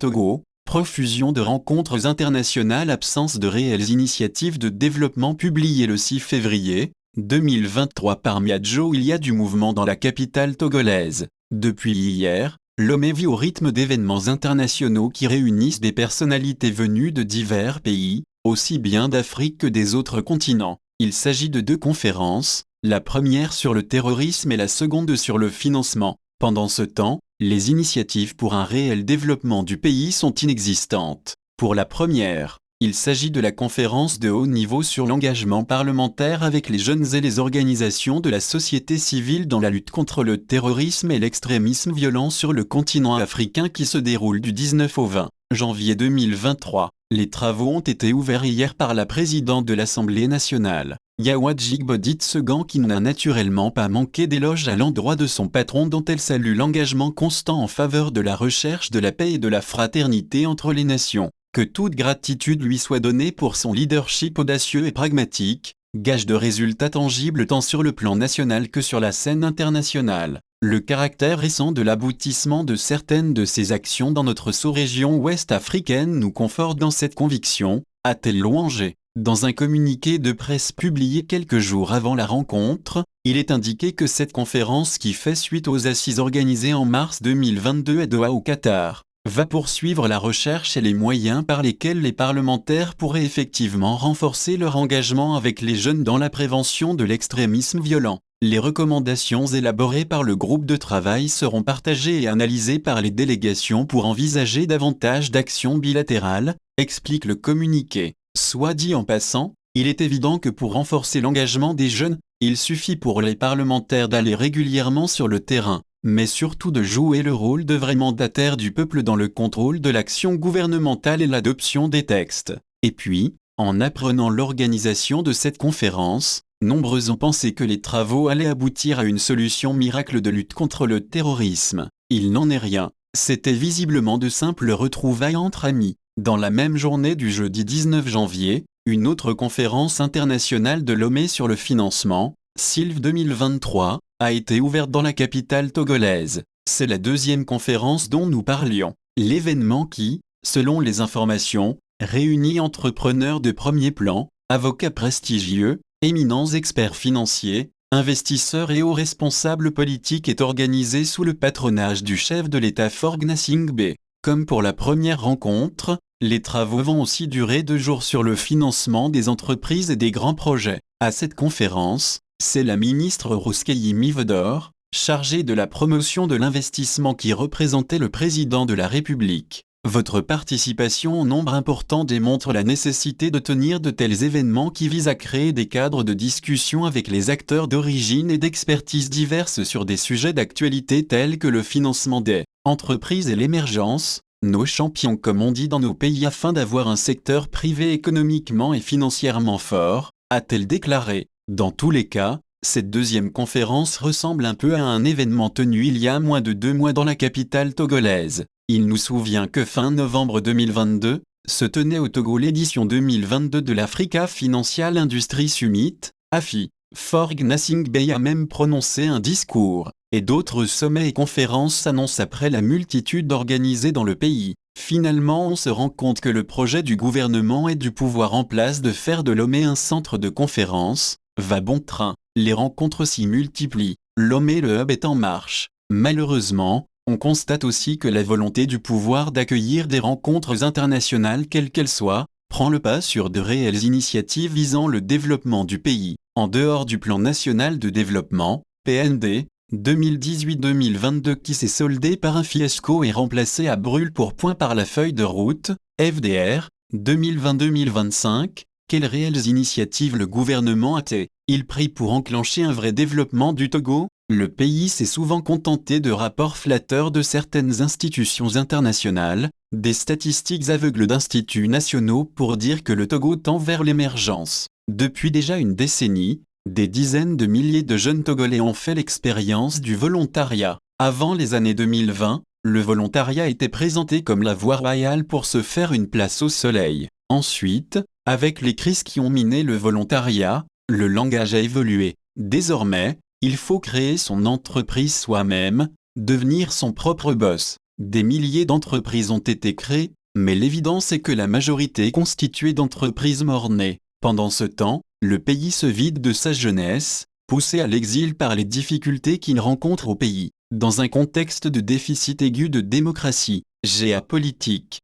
Togo, profusion de rencontres internationales, absence de réelles initiatives de développement. Publié le 6 février 2023 par Miadjo. Il y a du mouvement dans la capitale togolaise. Depuis hier, Lomé vit au rythme d'événements internationaux qui réunissent des personnalités venues de divers pays, aussi bien d'Afrique que des autres continents. Il s'agit de 2 conférences, la première sur le terrorisme et la seconde sur le financement. Pendant ce temps, les initiatives pour un réel développement du pays sont inexistantes. Pour la première, il s'agit de la conférence de haut niveau sur l'engagement parlementaire avec les jeunes et les organisations de la société civile dans la lutte contre le terrorisme et l'extrémisme violent sur le continent africain qui se déroule du 19 au 20 janvier 2023. Les travaux ont été ouverts hier par la présidente de l'Assemblée nationale, Yawadjik Bodit Segan, qui n'a naturellement pas manqué d'éloges à l'endroit de son patron, dont elle salue l'engagement constant en faveur de la recherche de la paix et de la fraternité entre les nations. Que toute gratitude lui soit donnée pour son leadership audacieux et pragmatique, gage de résultats tangibles tant sur le plan national que sur la scène internationale. Le caractère récent de l'aboutissement de certaines de ses actions dans notre sous-région ouest africaine nous conforte dans cette conviction, a-t-elle louangé. Dans un communiqué de presse publié quelques jours avant la rencontre, il est indiqué que cette conférence, qui fait suite aux assises organisées en mars 2022 à Doha au Qatar, va poursuivre la recherche et les moyens par lesquels les parlementaires pourraient effectivement renforcer leur engagement avec les jeunes dans la prévention de l'extrémisme violent. Les recommandations élaborées par le groupe de travail seront partagées et analysées par les délégations pour envisager davantage d'actions bilatérales, explique le communiqué. Soit dit en passant, il est évident que pour renforcer l'engagement des jeunes, il suffit pour les parlementaires d'aller régulièrement sur le terrain, mais surtout de jouer le rôle de vrais mandataires du peuple dans le contrôle de l'action gouvernementale et l'adoption des textes. Et puis, en apprenant l'organisation de cette conférence, nombreux ont pensé que les travaux allaient aboutir à une solution miracle de lutte contre le terrorisme. Il n'en est rien, c'était visiblement de simples retrouvailles entre amis. Dans la même journée du jeudi 19 janvier, une autre conférence internationale de Lomé sur le financement, SILF 2023, a été ouverte dans la capitale togolaise. C'est la deuxième conférence dont nous parlions. L'événement qui, selon les informations, réunit entrepreneurs de premier plan, avocats prestigieux, éminents experts financiers, investisseurs et hauts responsables politiques, est organisé sous le patronage du chef de l'État Faure Gnassingbé. Comme pour la première rencontre, les travaux vont aussi durer 2 jours sur le financement des entreprises et des grands projets. À cette conférence, c'est la ministre Rouskayi Mivedor, chargée de la promotion de l'investissement, qui représentait le président de la République. Votre participation en nombre important démontre la nécessité de tenir de tels événements qui visent à créer des cadres de discussion avec les acteurs d'origine et d'expertise diverses sur des sujets d'actualité tels que le financement des entreprises et l'émergence, nos champions comme on dit dans nos pays, afin d'avoir un secteur privé économiquement et financièrement fort, a-t-elle déclaré. Dans tous les cas, cette deuxième conférence ressemble un peu à un événement tenu il y a moins de 2 mois dans la capitale togolaise. Il nous souvient que fin novembre 2022, se tenait au Togo l'édition 2022 de l'Africa Financial Industry Summit, AFI. Faure Gnassingbé a même prononcé un discours, et d'autres sommets et conférences s'annoncent après la multitude organisée dans le pays. Finalement, on se rend compte que le projet du gouvernement et du pouvoir en place de faire de Lomé un centre de conférences va bon train. Les rencontres s'y multiplient. Lomé, le hub, est en marche. Malheureusement, on constate aussi que la volonté du pouvoir d'accueillir des rencontres internationales, quelles qu'elles soient, prend le pas sur de réelles initiatives visant le développement du pays. En dehors du plan national de développement, PND, 2018-2022, qui s'est soldé par un fiasco et remplacé à brûle-pourpoint par la feuille de route, FDR, 2020-2025, quelles réelles initiatives le gouvernement a-t-il pris pour enclencher un vrai développement du Togo? Le pays s'est souvent contenté de rapports flatteurs de certaines institutions internationales, des statistiques aveugles d'instituts nationaux pour dire que le Togo tend vers l'émergence. Depuis déjà une décennie, des dizaines de milliers de jeunes Togolais ont fait l'expérience du volontariat. Avant les années 2020, le volontariat était présenté comme la voie royale pour se faire une place au soleil. Ensuite, avec les crises qui ont miné le volontariat, le langage a évolué. Désormais, il faut créer son entreprise soi-même, devenir son propre boss. Des milliers d'entreprises ont été créées, mais l'évidence est que la majorité est constituée d'entreprises mort-nées. Pendant ce temps, le pays se vide de sa jeunesse, poussé à l'exil par les difficultés qu'il rencontre au pays, dans un contexte de déficit aigu de démocratie géopolitique.